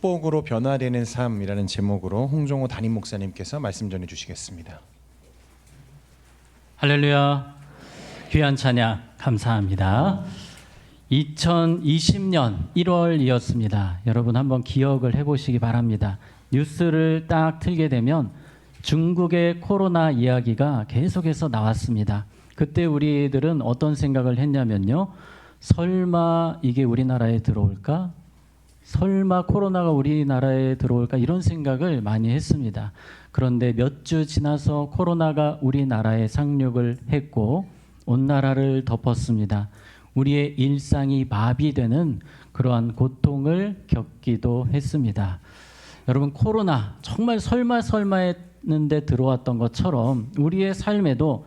축복으로 변화되는 삶이라는 제목으로 홍종호 담임 목사님께서 말씀 전해 주시겠습니다. 할렐루야. 귀한 찬양 감사합니다. 2020년 1월이었습니다. 여러분 한번 기억을 해보시기 바랍니다. 뉴스를 딱 틀게 되면 중국의 코로나 이야기가 계속해서 나왔습니다. 그때 우리들은 어떤 생각을 했냐면요. 설마 이게 우리나라에 들어올까? 설마 코로나가 우리나라에 들어올까? 이런 생각을 많이 했습니다. 그런데 몇 주 지나서 코로나가 우리나라에 상륙을 했고 온 나라를 덮었습니다. 우리의 일상이 마비되는 그러한 고통을 겪기도 했습니다. 여러분, 코로나 정말 설마 했는데 들어왔던 것처럼 우리의 삶에도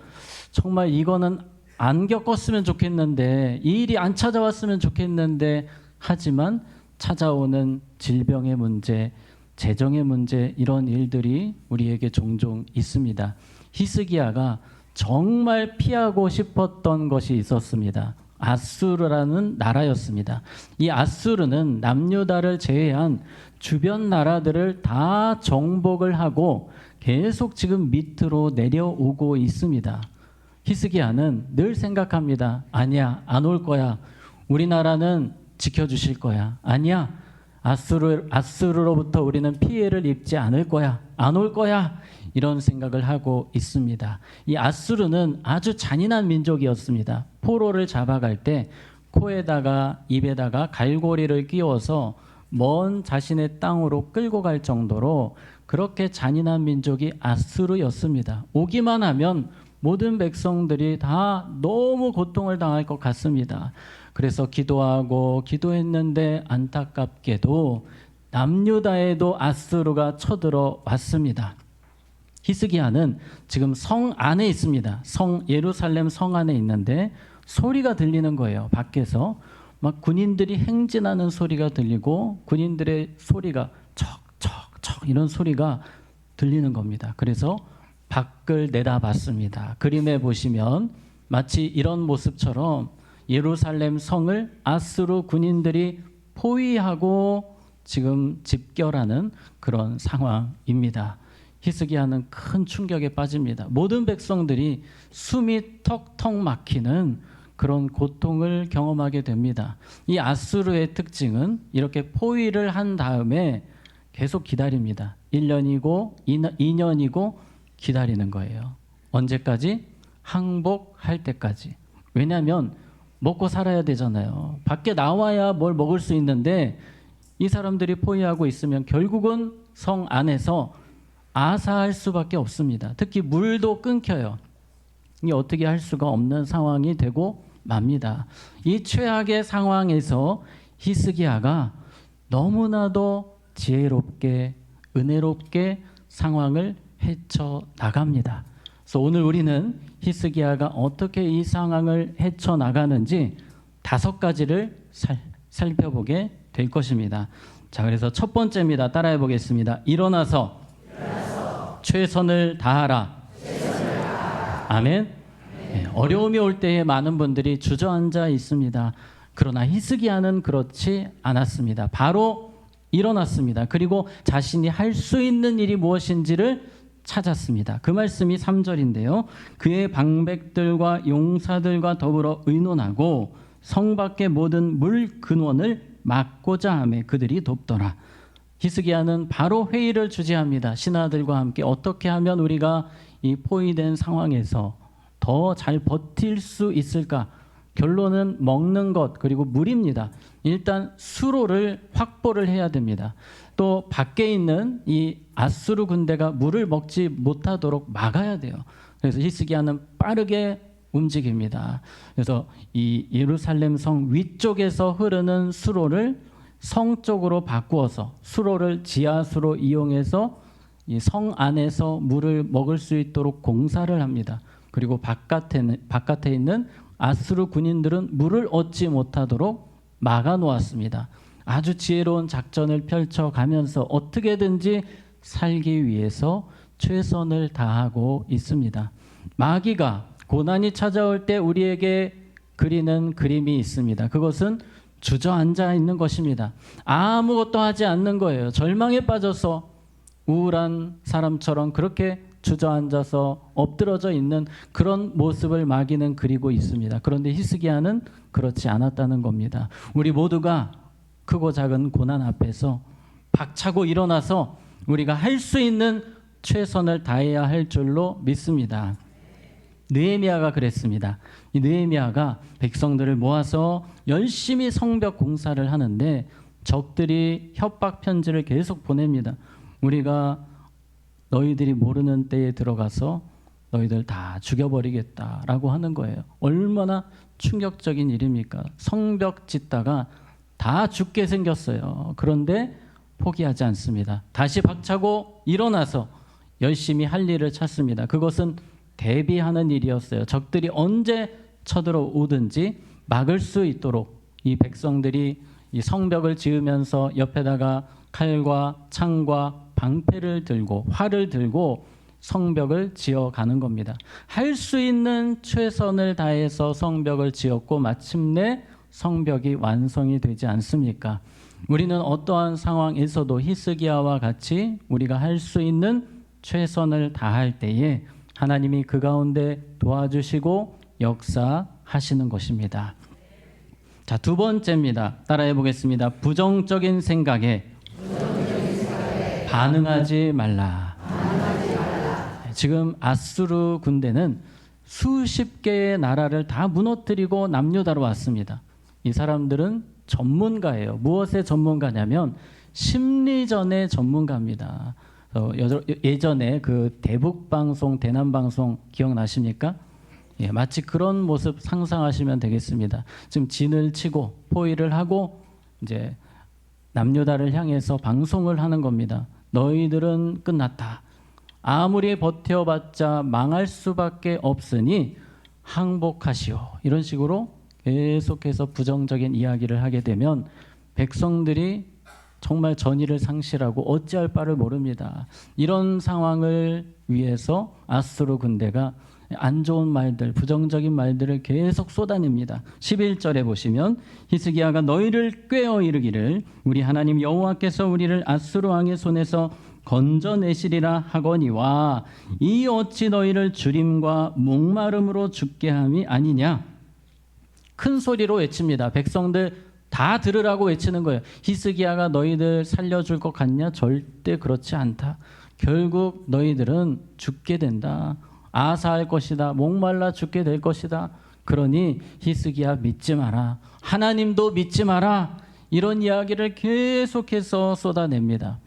정말 이거는 안 겪었으면 좋겠는데, 이 일이 안 찾아왔으면 좋겠는데, 하지만 찾아오는 질병의 문제, 재정의 문제, 이런 일들이 우리에게 종종 있습니다. 히스기야가 정말 피하고 싶었던 것이 있었습니다. 아수르라는 나라였습니다. 이 아수르는 남유다를 제외한 주변 나라들을 다 정복을 하고 계속 지금 밑으로 내려오고 있습니다. 히스기야는 늘 생각합니다. 아니야, 안 올 거야. 우리나라는 지켜주실 거야. 아니야, 아수르로부터 우리는 피해를 입지 않을 거야. 안 올 거야. 이런 생각을 하고 있습니다. 이 아수르는 아주 잔인한 민족이었습니다. 포로를 잡아갈 때 코에다가 입에다가 갈고리를 끼워서 먼 자신의 땅으로 끌고 갈 정도로 그렇게 잔인한 민족이 아수르였습니다. 오기만 하면 모든 백성들이 다 너무 고통을 당할 것 같습니다. 그래서 기도했는데 안타깝게도 남유다에도 아수르가 쳐들어 왔습니다. 히스기야는 지금 성 안에 있습니다. 예루살렘 성 안에 있는데 소리가 들리는 거예요. 밖에서 막 군인들이 행진하는 소리가 들리고 군인들의 소리가 척척척 이런 소리가 들리는 겁니다. 그래서 밖을 내다봤습니다. 그림에 보시면 마치 이런 모습처럼 예루살렘 성을 아수르 군인들이 포위하고 지금 집결하는 그런 상황입니다. 히스기야는 큰 충격에 빠집니다. 모든 백성들이 숨이 턱턱 막히는 그런 고통을 경험하게 됩니다. 이 아수르의 특징은 이렇게 포위를 한 다음에 계속 기다립니다. 1년이고 2년이고 기다리는 거예요. 언제까지? 항복할 때까지. 왜냐하면 먹고 살아야 되잖아요. 밖에 나와야 뭘 먹을 수 있는데 이 사람들이 포위하고 있으면 결국은 성 안에서 아사할 수밖에 없습니다. 특히 물도 끊겨요. 이 어떻게 할 수가 없는 상황이 되고 맙니다. 이 최악의 상황에서 히스기야가 너무나도 지혜롭게 은혜롭게 상황을 헤쳐나갑니다. 그래서 오늘 우리는 히스기야가 어떻게 이 상황을 헤쳐나가는지 5가지를 살펴보게 될 것입니다. 자, 그래서 첫 번째입니다. 따라해 보겠습니다. 일어나서 최선을 다하라. 아멘. 네, 어려움이 올 때에 많은 분들이 주저앉아 있습니다. 그러나 히스기야는 그렇지 않았습니다. 바로 일어났습니다. 그리고 자신이 할 수 있는 일이 무엇인지를 찾았습니다. 그 말씀이 3절인데요. 그의 방백들과 용사들과 더불어 의논하고 성 밖의 모든 물 근원을 막고자 하매 그들이 돕더라. 히스기야는 바로 회의를 주재합니다. 신하들과 함께 어떻게 하면 우리가 이 포위된 상황에서 더 잘 버틸 수 있을까? 결론은 먹는 것 그리고 물입니다. 일단 수로를 확보를 해야 됩니다. 또 밖에 있는 이 아수르 군대가 물을 먹지 못하도록 막아야 돼요. 그래서 히스기야는 빠르게 움직입니다. 그래서 이 예루살렘 성 위쪽에서 흐르는 수로를 성 쪽으로 바꾸어서 수로를 지하수로 이용해서 이 성 안에서 물을 먹을 수 있도록 공사를 합니다. 그리고 바깥에 있는 아수르 군인들은 물을 얻지 못하도록 막아 놓았습니다. 아주 지혜로운 작전을 펼쳐가면서 어떻게든지 살기 위해서 최선을 다하고 있습니다. 마귀가 고난이 찾아올 때 우리에게 그리는 그림이 있습니다. 그것은 주저앉아 있는 것입니다. 아무것도 하지 않는 거예요. 절망에 빠져서 우울한 사람처럼 그렇게 주저앉아서 엎드러져 있는 그런 모습을 마귀는 그리고 있습니다. 그런데 히스기야는 그렇지 않았다는 겁니다. 우리 모두가 크고 작은 고난 앞에서 박차고 일어나서 우리가 할 수 있는 최선을 다해야 할 줄로 믿습니다. 느헤미야가 그랬습니다. 이 느헤미야가 백성들을 모아서 열심히 성벽 공사를 하는데 적들이 협박 편지를 계속 보냅니다. 우리가 너희들이 모르는 때에 들어가서 너희들 다 죽여버리겠다라고 하는 거예요. 얼마나 충격적인 일입니까? 성벽 짓다가 다 죽게 생겼어요. 그런데 포기하지 않습니다. 다시 박차고 일어나서 열심히 할 일을 찾습니다. 그것은 대비하는 일이었어요. 적들이 언제 쳐들어오든지 막을 수 있도록 이 백성들이 이 성벽을 지으면서 옆에다가 칼과 창과 방패를 들고 활을 들고 성벽을 지어가는 겁니다. 할 수 있는 최선을 다해서 성벽을 지었고 마침내 성벽이 완성이 되지 않습니까? 우리는 어떠한 상황에서도 히스기야와 같이 우리가 할 수 있는 최선을 다할 때에 하나님이 그 가운데 도와주시고 역사하시는 것입니다. 자, 두 번째입니다. 따라해 보겠습니다. 부정적인 생각에 반응하지 말라. 지금 아수르 군대는 수십 개의 나라를 다 무너뜨리고 남유다로 왔습니다. 이 사람들은 전문가예요. 무엇의 전문가냐면 심리전의 전문가입니다. 예전에 그 대북방송, 대남방송 기억나십니까? 예, 마치 그런 모습 상상하시면 되겠습니다. 지금 진을 치고 포위를 하고 이제 남유다를 향해서 방송을 하는 겁니다. 너희들은 끝났다. 아무리 버텨봤자 망할 수밖에 없으니 항복하시오. 이런 식으로 계속해서 부정적인 이야기를 하게 되면 백성들이 정말 전의를 상실하고 어찌할 바를 모릅니다. 이런 상황을 위해서 아수르 군대가 안 좋은 말들, 부정적인 말들을 계속 쏟아냅니다. 11절에 보시면 히스기야가 너희를 꾀어 이르기를 우리 하나님 여호와께서 우리를 아수르 왕의 손에서 건져내시리라 하거니와 이 어찌 너희를 주림과 목마름으로 죽게 함이 아니냐. 큰 소리로 외칩니다. 백성들 다 들으라고 외치는 거예요. 히스기야가 너희들 살려줄 것 같냐? 절대 그렇지 않다. 결국 너희들은 죽게 된다. 아사할 것이다. 목말라 죽게 될 것이다. 그러니 히스기야 믿지 마라. 하나님도 믿지 마라. 이런 이야기를 계속해서 쏟아냅니다.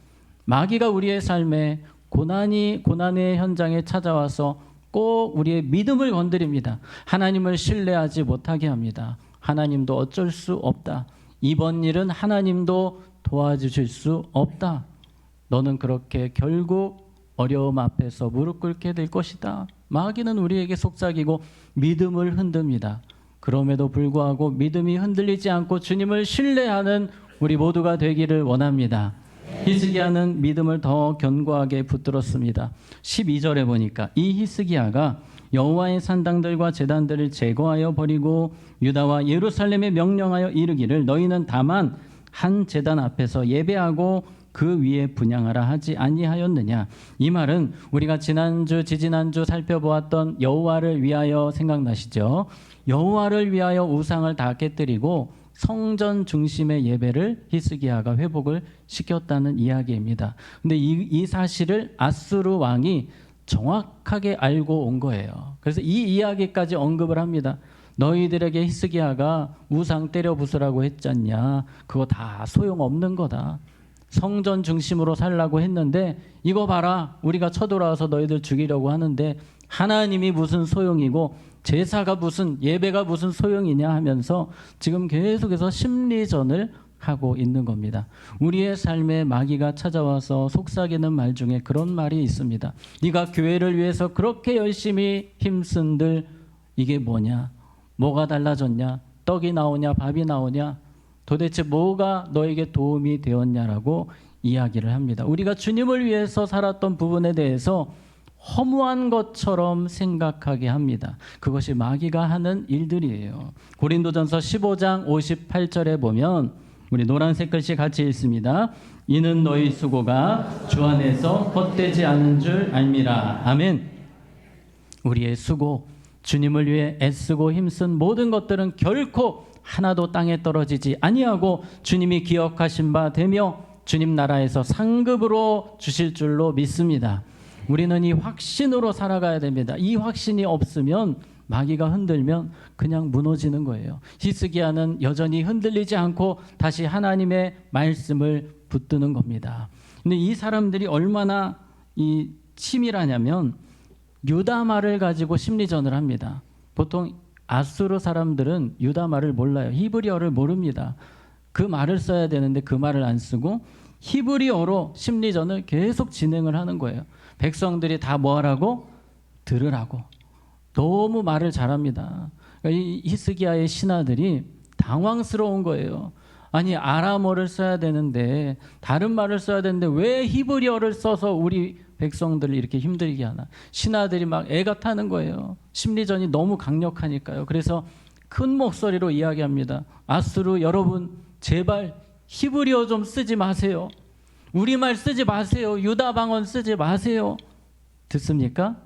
마귀가 우리의 삶에 고난의 현장에 찾아와서 꼭 우리의 믿음을 건드립니다. 하나님을 신뢰하지 못하게 합니다. 하나님도 어쩔 수 없다. 이번 일은 하나님도 도와주실 수 없다. 너는 그렇게 결국 어려움 앞에서 무릎 꿇게 될 것이다. 마귀는 우리에게 속삭이고 믿음을 흔듭니다. 그럼에도 불구하고 믿음이 흔들리지 않고 주님을 신뢰하는 우리 모두가 되기를 원합니다. 히스기야는 믿음을 더 견고하게 붙들었습니다. 12절에 보니까 이 히스기야가 여호와의 산당들과 제단들을 제거하여 버리고 유다와 예루살렘에 명령하여 이르기를 너희는 다만 한 제단 앞에서 예배하고 그 위에 분향하라 하지 아니하였느냐. 이 말은 우리가 지지난주 살펴보았던 여호와를 위하여 생각나시죠? 여호와를 위하여 우상을 다 깨뜨리고 성전 중심의 예배를 히스기야가 회복을 시켰다는 이야기입니다. 근데 이 사실을 아수르 왕이 정확하게 알고 온 거예요. 그래서 이 이야기까지 언급을 합니다. 너희들에게 히스기야가 우상 때려 부수라고 했잖냐. 그거 다 소용없는 거다. 성전 중심으로 살라고 했는데 이거 봐라. 우리가 쳐들어와서 너희들 죽이려고 하는데 하나님이 무슨 소용이고 제사가 무슨 예배가 무슨 소용이냐 하면서 지금 계속해서 심리전을 하고 있는 겁니다. 우리의 삶에 마귀가 찾아와서 속삭이는 말 중에 그런 말이 있습니다. 네가 교회를 위해서 그렇게 열심히 힘쓴들 이게 뭐냐? 뭐가 달라졌냐? 떡이 나오냐? 밥이 나오냐? 도대체 뭐가 너에게 도움이 되었냐라고 이야기를 합니다. 우리가 주님을 위해서 살았던 부분에 대해서 허무한 것처럼 생각하게 합니다. 그것이 마귀가 하는 일들이에요. 고린도전서 15장 58절에 보면 우리 노란색 글씨 같이 읽습니다. 이는 너희 수고가 주 안에서 헛되지 않은 줄 알미라. 아멘. 우리의 수고, 주님을 위해 애쓰고 힘쓴 모든 것들은 결코 하나도 땅에 떨어지지 아니하고 주님이 기억하신 바 되며 주님 나라에서 상급으로 주실 줄로 믿습니다. 우리는 이 확신으로 살아가야 됩니다. 이 확신이 없으면 마귀가 흔들면 그냥 무너지는 거예요. 히스기야는 여전히 흔들리지 않고 다시 하나님의 말씀을 붙드는 겁니다. 근데 이 사람들이 얼마나 이 치밀하냐면 유다 말을 가지고 심리전을 합니다. 보통 아수르 사람들은 유다 말을 몰라요. 히브리어를 모릅니다. 그 말을 써야 되는데 그 말을 안 쓰고 히브리어로 심리전을 계속 진행을 하는 거예요. 백성들이 다 뭐 하라고? 들으라고. 너무 말을 잘합니다. 그러니까 이 히스기야의 신하들이 당황스러운 거예요. 아니 아람어를 써야 되는데 다른 말을 써야 되는데 왜 히브리어를 써서 우리 백성들을 이렇게 힘들게 하나. 신하들이 막 애가 타는 거예요. 심리전이 너무 강력하니까요. 그래서 큰 목소리로 이야기합니다. 아수르 여러분 제발 히브리어 좀 쓰지 마세요. 우리말 쓰지 마세요. 유다 방언 쓰지 마세요. 듣습니까?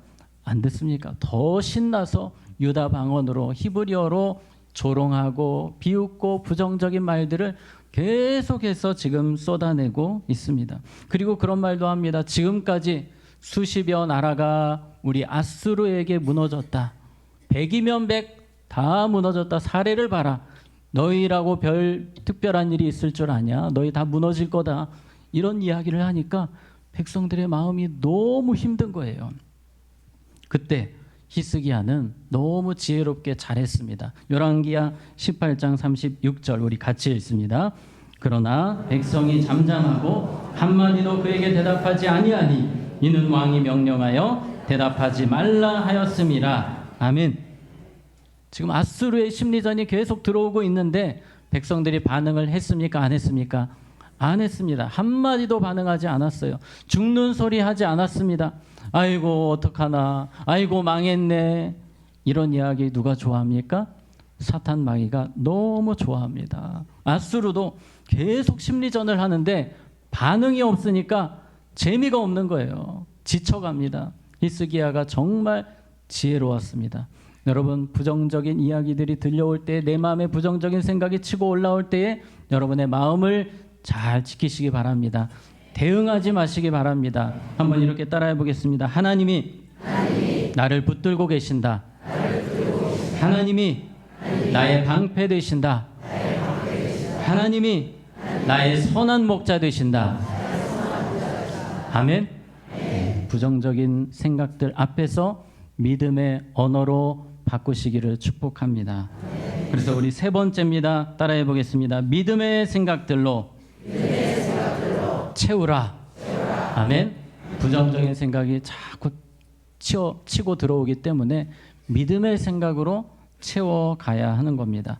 안 듣습니까? 더 신나서 유다 방언으로 히브리어로 조롱하고 비웃고 부정적인 말들을 계속해서 지금 쏟아내고 있습니다. 그리고 그런 말도 합니다. 지금까지 수십여 나라가 우리 아수르에게 무너졌다. 100이면 100 다 무너졌다. 사례를 봐라. 너희라고 별 특별한 일이 있을 줄 아냐? 너희 다 무너질 거다. 이런 이야기를 하니까 백성들의 마음이 너무 힘든 거예요. 그때 히스기야는 너무 지혜롭게 잘했습니다. 열왕기야 18장 36절 우리 같이 읽습니다. 그러나 백성이 잠잠하고 한마디도 그에게 대답하지 아니하니 이는 왕이 명령하여 대답하지 말라 하였음이라. 아멘. 지금 아수르의 심리전이 계속 들어오고 있는데 백성들이 반응을 했습니까? 안 했습니까? 안 했습니다. 한마디도 반응하지 않았어요. 죽는 소리 하지 않았습니다. 아이고 어떡하나, 아이고 망했네. 이런 이야기 누가 좋아합니까? 사탄 마귀가 너무 좋아합니다. 아수르도 계속 심리전을 하는데 반응이 없으니까 재미가 없는 거예요. 지쳐갑니다. 히스기야가 정말 지혜로웠습니다. 여러분 부정적인 이야기들이 들려올 때 내 마음에 부정적인 생각이 치고 올라올 때에 여러분의 마음을 잘 지키시기 바랍니다. 대응하지 마시기 바랍니다. 한번 이렇게 따라해 보겠습니다. 하나님이 나를 붙들고 계신다. 하나님이 나의 방패 되신다. 하나님이 나의 선한 목자 되신다. 아멘. 부정적인 생각들 앞에서 믿음의 언어로 바꾸시기를 축복합니다. 그래서 우리 세 번째입니다. 따라해 보겠습니다. 믿음의 생각들로 채우라. 아멘. 부정적인 생각이 자꾸 치고 들어오기 때문에 믿음의 생각으로 채워가야 하는 겁니다.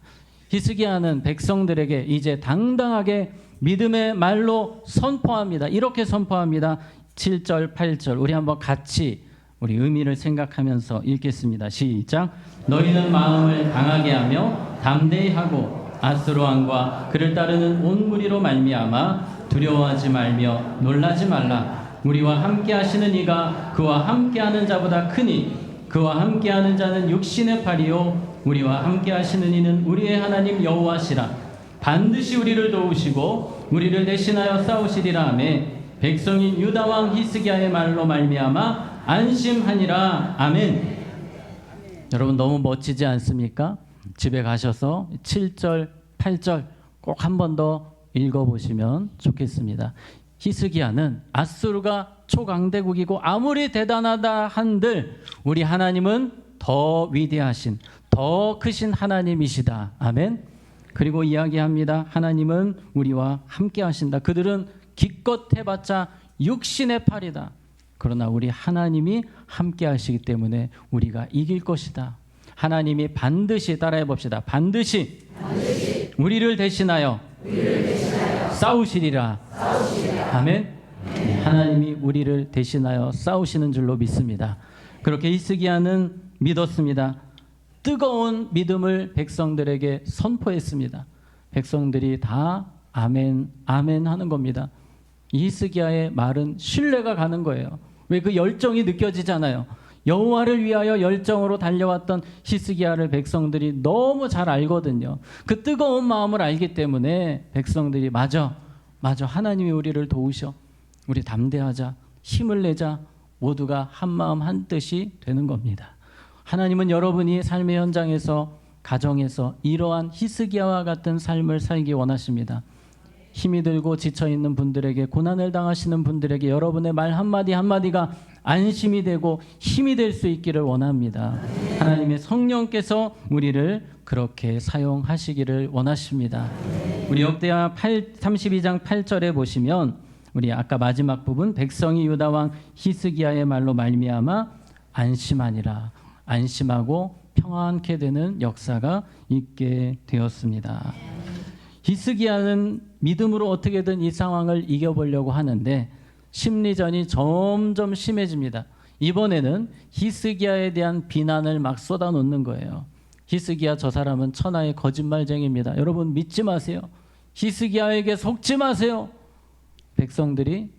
히스기야는 백성들에게 이제 당당하게 믿음의 말로 선포합니다. 이렇게 선포합니다. 7절, 8절 우리 한번 같이 우리 의미를 생각하면서 읽겠습니다. 시작. 너희는 마음을 강하게 하며 담대히 하고 아수르 왕과 그를 따르는 온 무리로 말미암아 두려워하지 말며 놀라지 말라. 우리와 함께 하시는 이가 그와 함께 하는 자보다 크니 그와 함께 하는 자는 육신의 팔이요 우리와 함께 하시는 이는 우리의 하나님 여호와시라. 반드시 우리를 도우시고 우리를 대신하여 싸우시리라 하며 백성인 유다 왕 히스기야의 말로 말미암아 안심하니라. 아멘. 여러분 너무 멋지지 않습니까? 집에 가셔서 7절, 8절 꼭 한 번 더 읽어보시면 좋겠습니다. 히스기야는 아수르가 초강대국이고 아무리 대단하다 한들 우리 하나님은 더 위대하신 더 크신 하나님이시다. 아멘. 그리고 이야기합니다. 하나님은 우리와 함께 하신다. 그들은 기껏 해봤자 육신의 팔이다. 그러나 우리 하나님이 함께 하시기 때문에 우리가 이길 것이다. 하나님이 반드시 따라해 봅시다. 반드시 우리를 대신하여 싸우시리라. 아멘. 하나님이 우리를 대신하여 싸우시는 줄로 믿습니다. 그렇게 히스기야는 믿었습니다. 뜨거운 믿음을 백성들에게 선포했습니다. 백성들이 다 아멘, 아멘 하는 겁니다. 히스기야의 말은 신뢰가 가는 거예요. 왜? 그 열정이 느껴지잖아요. 여호와를 위하여 열정으로 달려왔던 히스기야를 백성들이 너무 잘 알거든요. 그 뜨거운 마음을 알기 때문에 백성들이 맞아 하나님이 우리를 도우셔, 우리 담대하자, 힘을 내자, 모두가 한 마음 한 뜻이 되는 겁니다. 하나님은 여러분이 삶의 현장에서, 가정에서 이러한 히스기야와 같은 삶을 살기 원하십니다. 힘이 들고 지쳐있는 분들에게, 고난을 당하시는 분들에게 여러분의 말 한마디 한마디가 안심이 되고 힘이 될 수 있기를 원합니다. 하나님의 성령께서 우리를 그렇게 사용하시기를 원하십니다. 우리 역대하 32장 8절에 보시면, 우리 아까 마지막 부분, 백성이 유다 왕 히스기야의 말로 말미암아 안심하니라, 안심하고 평안케 되는 역사가 있게 되었습니다. 히스기야는 믿음으로 어떻게든 이 상황을 이겨보려고 하는데 심리전이 점점 심해집니다. 이번에는 히스기야에 대한 비난을 막 쏟아놓는 거예요. 히스기야 저 사람은 천하의 거짓말쟁이입니다. 여러분 믿지 마세요. 히스기야에게 속지 마세요. 백성들이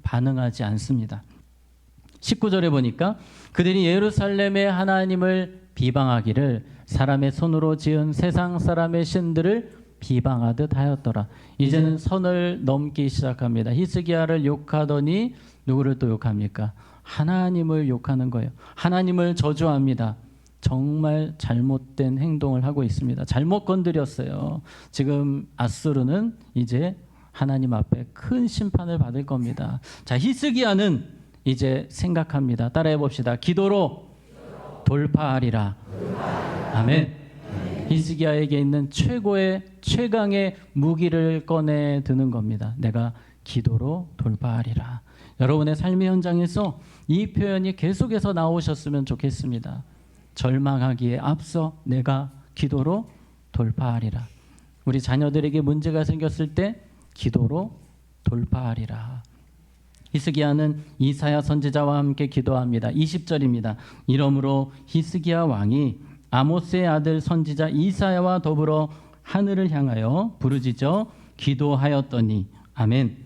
반응하지 않습니다. 19절에 보니까 그들이 예루살렘의 하나님을 비방하기를 사람의 손으로 지은 세상 사람의 신들을 비방하듯 하였더라. 이제는 선을 넘기 시작합니다. 히스기야를 욕하더니 누구를 또 욕합니까? 하나님을 욕하는 거예요. 하나님을 저주합니다. 정말 잘못된 행동을 하고 있습니다. 잘못 건드렸어요. 지금 아수르는 이제 하나님 앞에 큰 심판을 받을 겁니다. 자, 히스기야는 이제 생각합니다. 따라해 봅시다. 기도로 돌파하리라. 아멘. 히스기야에게 있는 최강의 무기를 꺼내 드는 겁니다. 내가 기도로 돌파하리라. 여러분의 삶의 현장에서 이 표현이 계속해서 나오셨으면 좋겠습니다. 절망하기에 앞서 내가 기도로 돌파하리라. 우리 자녀들에게 문제가 생겼을 때 기도로 돌파하리라. 히스기야는 이사야 선지자와 함께 기도합니다. 20절입니다. 이러므로 히스기야 왕이 아모스의 아들 선지자 이사야와 더불어 하늘을 향하여 부르짖어 기도하였더니 아멘.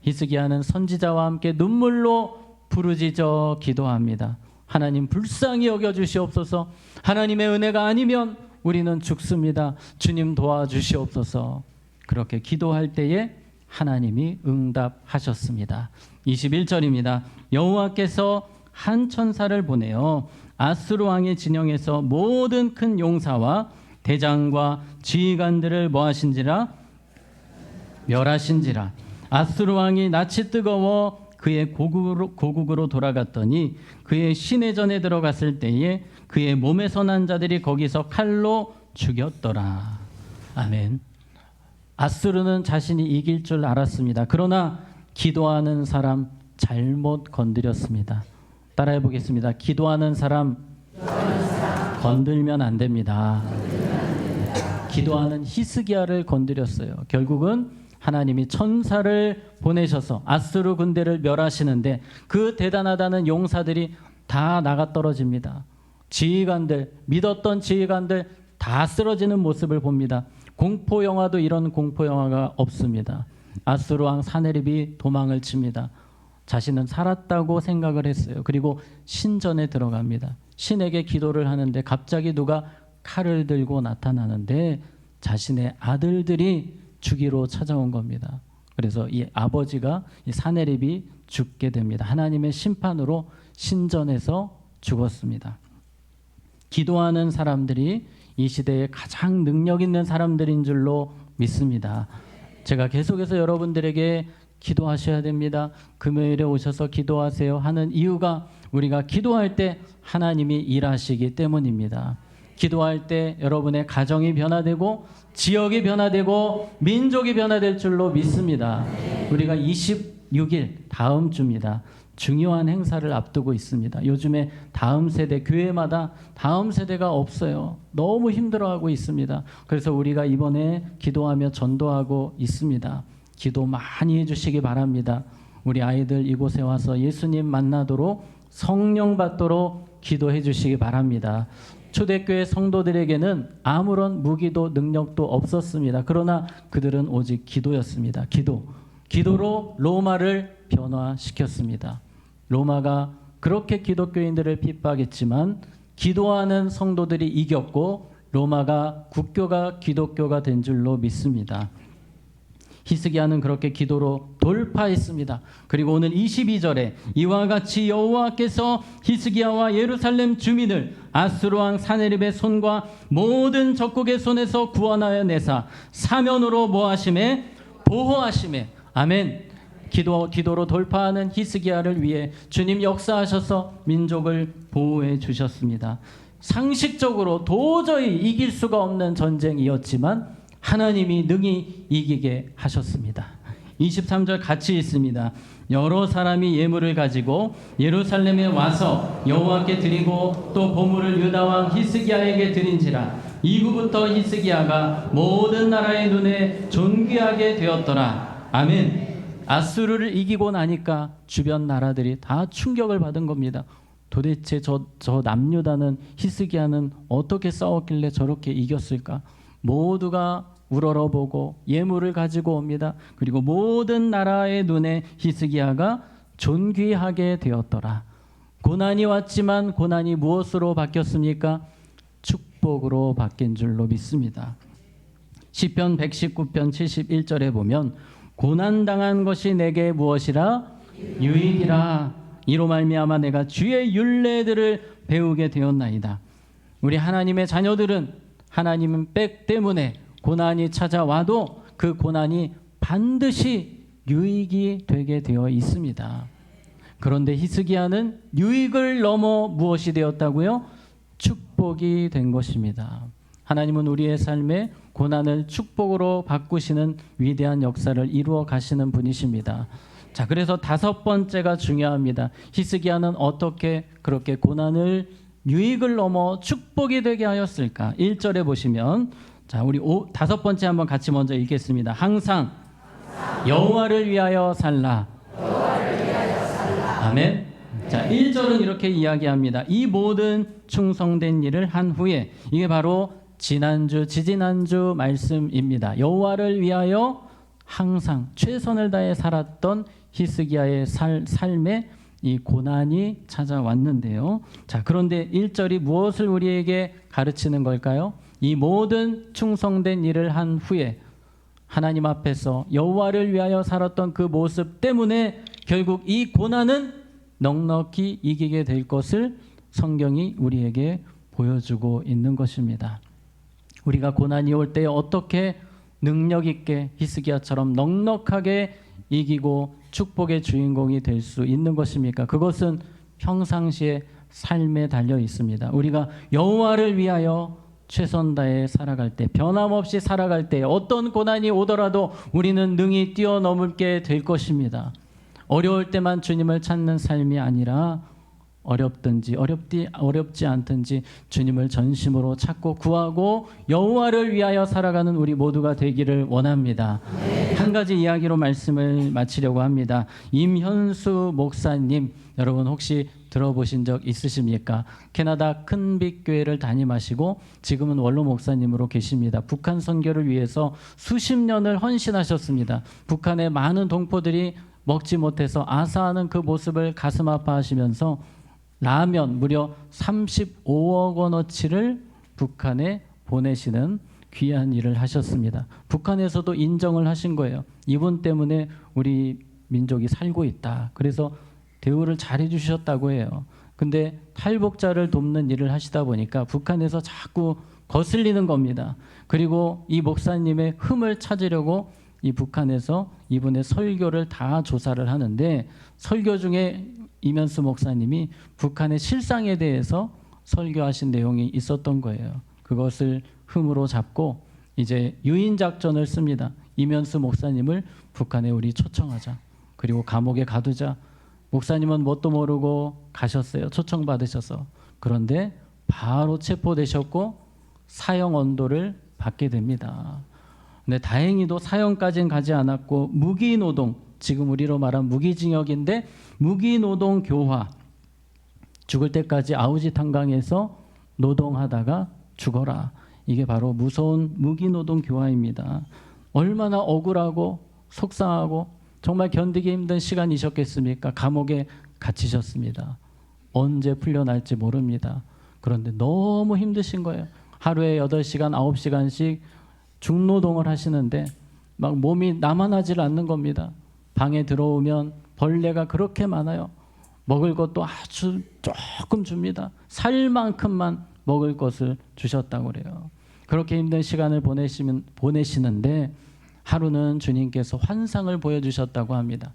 히스기야는 선지자와 함께 눈물로 부르짖어 기도합니다. 하나님 불쌍히 여겨주시옵소서. 하나님의 은혜가 아니면 우리는 죽습니다. 주님 도와주시옵소서. 그렇게 기도할 때에 하나님이 응답하셨습니다. 21절입니다. 여호와께서 한 천사를 보내어 아수르 왕의 진영에서 모든 큰 용사와 대장과 지휘관들을 뭐하신지라? 멸하신지라. 아수르 왕이 낯이 뜨거워 그의 고국으로 돌아갔더니 그의 시내전에 들어갔을 때에 그의 몸에서 난 자들이 거기서 칼로 죽였더라. 아멘. 아수르는 자신이 이길 줄 알았습니다. 그러나 기도하는 사람 잘못 건드렸습니다. 따라해 보겠습니다. 기도하는 사람 건들면 안 됩니다. 기도하는 히스기야를 건드렸어요. 결국은 하나님이 천사를 보내셔서 아수르 군대를 멸하시는데 그 대단하다는 용사들이 다 나가 떨어집니다. 지휘관들, 믿었던 지휘관들 다 쓰러지는 모습을 봅니다. 공포 영화도 이런 공포 영화가 없습니다. 아수르 왕 사네립이 도망을 칩니다. 자신은 살았다고 생각을 했어요. 그리고 신전에 들어갑니다. 신에게 기도를 하는데 갑자기 누가 칼을 들고 나타나는데 자신의 아들들이 죽이러 찾아온 겁니다. 그래서 이 아버지가, 이 사네립이 죽게 됩니다. 하나님의 심판으로 신전에서 죽었습니다. 기도하는 사람들이 이 시대에 가장 능력 있는 사람들인 줄로 믿습니다. 제가 계속해서 여러분들에게 기도하셔야 됩니다. 금요일에 오셔서 기도하세요 하는 이유가 우리가 기도할 때 하나님이 일하시기 때문입니다. 기도할 때 여러분의 가정이 변화되고 지역이 변화되고 민족이 변화될 줄로 믿습니다. 우리가 26일 다음 주입니다. 중요한 행사를 앞두고 있습니다. 요즘에 다음 세대, 교회마다 다음 세대가 없어요. 너무 힘들어하고 있습니다. 그래서 우리가 이번에 기도하며 전도하고 있습니다. 기도 많이 해주시기 바랍니다. 우리 아이들 이곳에 와서 예수님 만나도록 성령 받도록 기도해 주시기 바랍니다. 초대교회 성도들에게는 아무런 무기도 능력도 없었습니다. 그러나 그들은 오직 기도였습니다. 기도로 로마를 변화시켰습니다. 로마가 그렇게 기독교인들을 핍박했지만 기도하는 성도들이 이겼고 로마가 국교가 기독교가 된 줄로 믿습니다. 히스기야는 그렇게 기도로 돌파했습니다. 그리고 오늘 22절에 이와 같이 여호와께서 히스기야와 예루살렘 주민을 아수르 왕 사네립의 손과 모든 적국의 손에서 구원하여 내사 사면으로 모하심에 보호하심에 아멘. 기도로 돌파하는 히스기야를 위해 주님 역사하셔서 민족을 보호해 주셨습니다. 상식적으로 도저히 이길 수가 없는 전쟁이었지만 하나님이 능히 이기게 하셨습니다. 23절 같이 있습니다. 여러 사람이 예물을 가지고 예루살렘에 와서 여호와께 드리고 또 보물을 유다 왕 히스기야에게 드린지라 이후부터 히스기야가 모든 나라의 눈에 존귀하게 되었더라. 아멘. 아수르를 이기고 나니까 주변 나라들이 다 충격을 받은 겁니다. 도대체 저 남유다는 히스기야는 어떻게 싸웠길래 저렇게 이겼을까? 모두가 우러러보고 예물을 가지고 옵니다. 그리고 모든 나라의 눈에 히스기야가 존귀하게 되었더라. 고난이 왔지만 고난이 무엇으로 바뀌었습니까? 축복으로 바뀐 줄로 믿습니다. 시편 119편 71절에 보면 고난당한 것이 내게 무엇이라? 유익이라. 이로 말미암아 내가 주의 율례들을 배우게 되었나이다. 우리 하나님의 자녀들은 하나님은 백 때문에 고난이 찾아와도 그 고난이 반드시 유익이 되게 되어 있습니다. 그런데 히스기야는 유익을 넘어 무엇이 되었다고요? 축복이 된 것입니다. 하나님은 우리의 삶에 고난을 축복으로 바꾸시는 위대한 역사를 이루어 가시는 분이십니다. 자, 그래서 다섯 번째가 중요합니다. 히스기야는 어떻게 그렇게 고난을 유익을 넘어 축복이 되게 하였을까? 1절에 보시면 자, 우리 다섯 번째 한번 같이 먼저 읽겠습니다. 항상 여호와를 위하여 살라. 아멘. 자, 1절은 이렇게 이야기합니다. 이 모든 충성된 일을 한 후에 이게 바로 지지난주 말씀입니다. 여호와를 위하여 항상 최선을 다해 살았던 히스기야의 삶에 이 고난이 찾아왔는데요. 자, 그런데 1절이 무엇을 우리에게 가르치는 걸까요? 이 모든 충성된 일을 한 후에 하나님 앞에서 여호와를 위하여 살았던 그 모습 때문에 결국 이 고난은 넉넉히 이기게 될 것을 성경이 우리에게 보여주고 있는 것입니다. 우리가 고난이 올 때 어떻게 능력 있게 히스기야처럼 넉넉하게 이기고 축복의 주인공이 될 수 있는 것입니까? 그것은 평상시의 삶에 달려 있습니다. 우리가 여호와를 위하여 최선 다해 살아갈 때, 변함없이 살아갈 때 어떤 고난이 오더라도 우리는 능히 뛰어넘게 될 것입니다. 어려울 때만 주님을 찾는 삶이 아니라 어렵지 않든지 주님을 전심으로 찾고 구하고 여호와를 위하여 살아가는 우리 모두가 되기를 원합니다. 한 가지 이야기로 말씀을 마치려고 합니다. 임현수 목사님, 여러분 혹시 들어보신 적 있으십니까? 캐나다 큰빛교회를 담임하시고 지금은 원로 목사님으로 계십니다. 북한 선교를 위해서 수십 년을 헌신하셨습니다. 북한의 많은 동포들이 먹지 못해서 아사하는 그 모습을 가슴 아파하시면서 라면 무려 35억 원어치를 북한에 보내시는 귀한 일을 하셨습니다. 북한에서도 인정을 하신 거예요. 이분 때문에 우리 민족이 살고 있다. 그래서 대우를 잘해 주셨다고 해요. 근데 탈북자를 돕는 일을 하시다 보니까 북한에서 자꾸 거슬리는 겁니다. 그리고 이 목사님의 흠을 찾으려고 이 북한에서 이분의 설교를 다 조사를 하는데 설교 중에 이면수 목사님이 북한의 실상에 대해서 설교하신 내용이 있었던 거예요. 그것을 흠으로 잡고 이제 유인 작전을 씁니다. 이면수 목사님을 북한에 우리 초청하자. 그리고 감옥에 가두자. 목사님은 뭣도 모르고 가셨어요. 초청받으셔서. 그런데 바로 체포되셨고 사형 언도를 받게 됩니다. 근데 다행히도 사형까지는 가지 않았고 무기노동, 지금 우리로 말하면 무기징역인데 무기노동 교화. 죽을 때까지 아우짓 한강에서 노동하다가 죽어라. 이게 바로 무서운 무기노동 교화입니다. 얼마나 억울하고 속상하고 정말 견디기 힘든 시간이셨겠습니까? 감옥에 갇히셨습니다. 언제 풀려날지 모릅니다. 그런데 너무 힘드신 거예요. 하루에 8시간, 9시간씩 중노동을 하시는데 막 몸이 남아나질 않는 겁니다. 방에 들어오면 벌레가 그렇게 많아요. 먹을 것도 아주 조금 줍니다. 살 만큼만 먹을 것을 주셨다고 그래요. 그렇게 힘든 시간을 보내시는데 하루는 주님께서 환상을 보여주셨다고 합니다.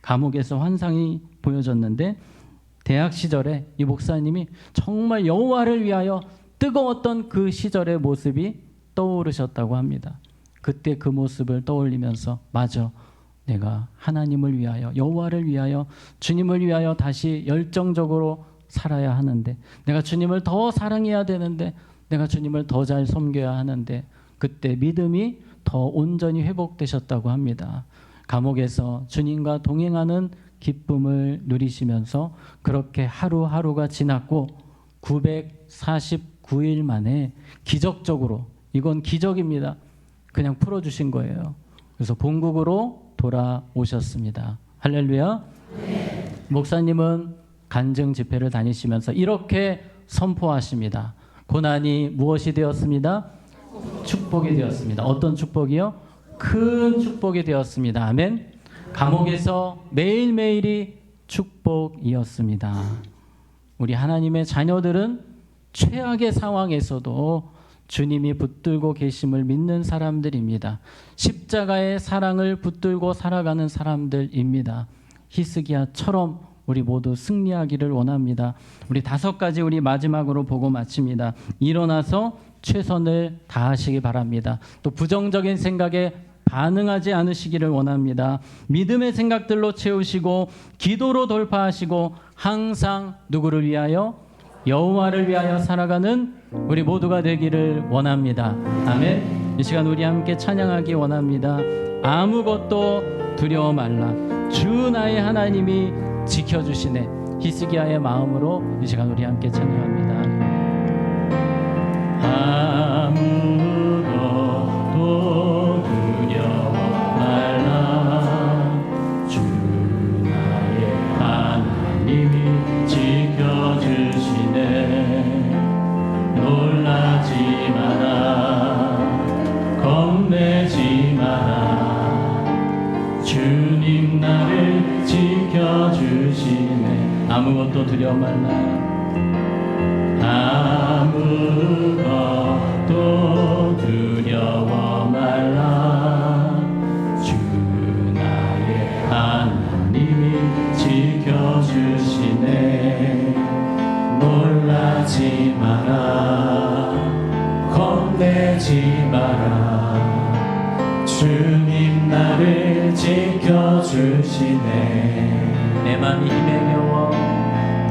감옥에서 환상이 보여졌는데 대학 시절에 이 목사님이 정말 여호와를 위하여 뜨거웠던 그 시절의 모습이 떠오르셨다고 합니다. 그때 그 모습을 떠올리면서 맞아, 내가 하나님을 위하여, 여호와를 위하여, 주님을 위하여 다시 열정적으로 살아야 하는데, 내가 주님을 더 사랑해야 되는데, 내가 주님을 더 잘 섬겨야 하는데, 그때 믿음이 더 온전히 회복되셨다고 합니다. 감옥에서 주님과 동행하는 기쁨을 누리시면서 그렇게 하루하루가 지났고 949일 만에 기적적으로, 이건 기적입니다. 그냥 풀어주신 거예요. 그래서 본국으로 돌아오셨습니다. 할렐루야. 네. 목사님은 간증 집회를 다니시면서 이렇게 선포하십니다. 고난이 무엇이 되었습니다? 축복이 되었습니다. 어떤 축복이요? 큰 축복이 되었습니다. 아멘. 감옥에서 매일매일이 축복이었습니다. 우리 하나님의 자녀들은 최악의 상황에서도 주님이 붙들고 계심을 믿는 사람들입니다. 십자가의 사랑을 붙들고 살아가는 사람들입니다. 히스기야처럼 우리 모두 승리하기를 원합니다. 우리 5가지 우리 마지막으로 보고 마칩니다. 일어나서 최선을 다하시기 바랍니다. 또 부정적인 생각에 반응하지 않으시기를 원합니다. 믿음의 생각들로 채우시고 기도로 돌파하시고 항상 누구를 위하여? 여호와를 위하여 살아가는 우리 모두가 되기를 원합니다. 아멘. 이 시간 우리 함께 찬양하기 원합니다. 아무것도 두려워 말라. 주 나의 하나님이 지켜주시네. 히스기야의 마음으로 이 시간 우리 함께 찬양합니다. 아무것도 두려워 말라. 주 나의 하나님이 지켜주시네. 놀라지 마라. 겁내지 마라. 주님 나를 지켜주시네. 아무것도 두려워 말라. 아무것도 두려워 말라. 주 나의 하나님이 지켜주시네. 놀라지 마라. 겁내지 마라. 주님 나를 지켜주시네. 내 맘이 힘에 겨워,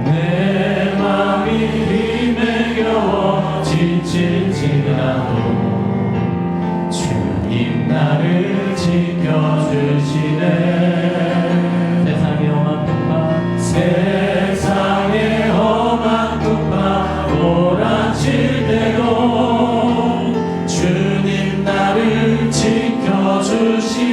내 맘이 힘에 겨워 지칠지라도 주님 나를 지켜주시네. 세상의 험한 풍파, 세상의 험한 풍파 몰아칠 때도 주님 나를 지켜주시네.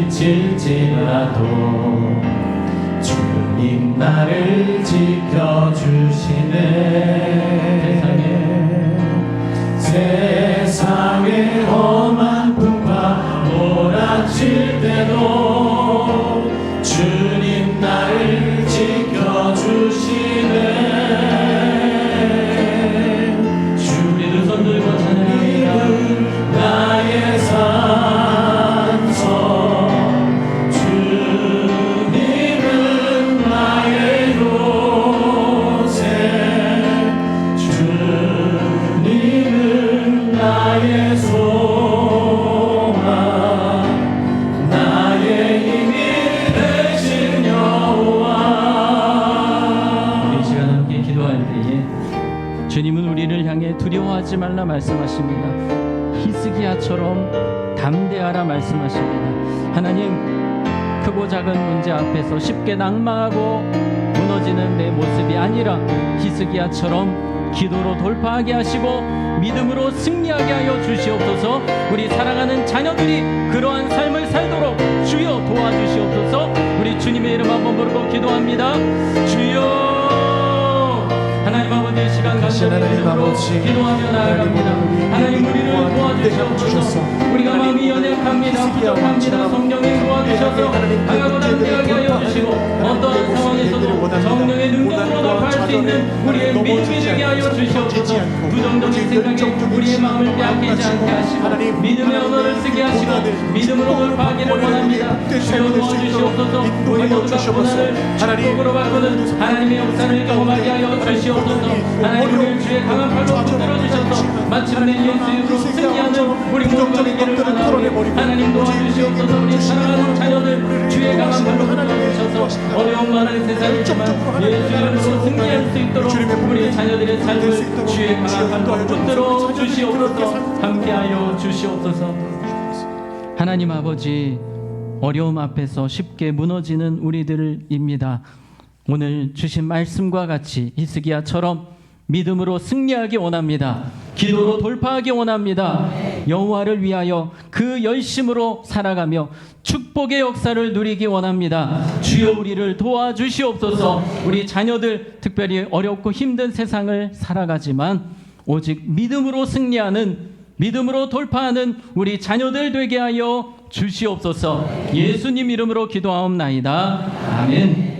지칠지라도 주님 나를 지켜주시네. 세상의 험한 풍파 몰아칠 때도 주님 나를 지켜주시네. 우리 두 손 들고 찬양합니다. 떨지 말라 말씀하십니다. 히스기야처럼 담대하라 말씀하십니다. 하나님, 크고 작은 문제 앞에서 쉽게 낭망하고 무너지는 내 모습이 아니라 히스기야처럼 기도로 돌파하게 하시고 믿음으로 승리하게 하여 주시옵소서. 우리 사랑하는 자녀들이 그러한 삶을 살도록 주여 도와주시옵소서. 우리 주님의 이름 한번 부르고 기도합니다. 주여, 하나님 아버지, 이 시간 간절히 이름으로 기도하며 나아갑니다. 하나님, 우리를 도와주시옵소서. 우리가 마음이 연약합니다. 부족합니다. 성령님 도와주셔서 강하고 담대하게 하여 주시고 어떠한 상황에서도 성령의 능력으로 돌파할 수 있는 우리의 믿음이 되게 하여 주시옵소서. 부정적인 생각에 우리의 마음을 빼앗기지 않게 하시고 믿음의 언어를 쓰게 하시고 믿음으로 돌파하기를 원합니다. 주여 도와주시옵소서. 우리 모두가 고난을 축복으로 바꾸는 하나님의 역사를 경험하게 하여 주시옵소서. 하나님, 우리를 주의 강한 팔로 붙들어 주셔서 마침내 예수 이름으로 승리하는 우리 모두가 되기를 원하오니 하나님 도와주시옵소서. 우리 사랑하는 자녀들 주의 강한 팔로 붙들어 주셔서 어려운 많은 세상이지만 예수 이름으로 승리할 수 있도록 우리 자녀들의 삶을 주의 강한 팔로 붙들어 주시옵소서. 함께하여 주시옵소서. 하나님 아버지, 어려움 앞에서 쉽게 무너지는 우리들입니다. 오늘 주신 말씀과 같이 히스기야처럼 믿음으로 승리하기 원합니다. 기도로 돌파하기 원합니다. 여호와를 위하여 그 열심으로 살아가며 축복의 역사를 누리기 원합니다. 주여, 우리를 도와주시옵소서. 우리 자녀들, 특별히 어렵고 힘든 세상을 살아가지만 오직 믿음으로 승리하는, 믿음으로 돌파하는 우리 자녀들 되게 하여 주시옵소서. 예수님 이름으로 기도하옵나이다. 아멘.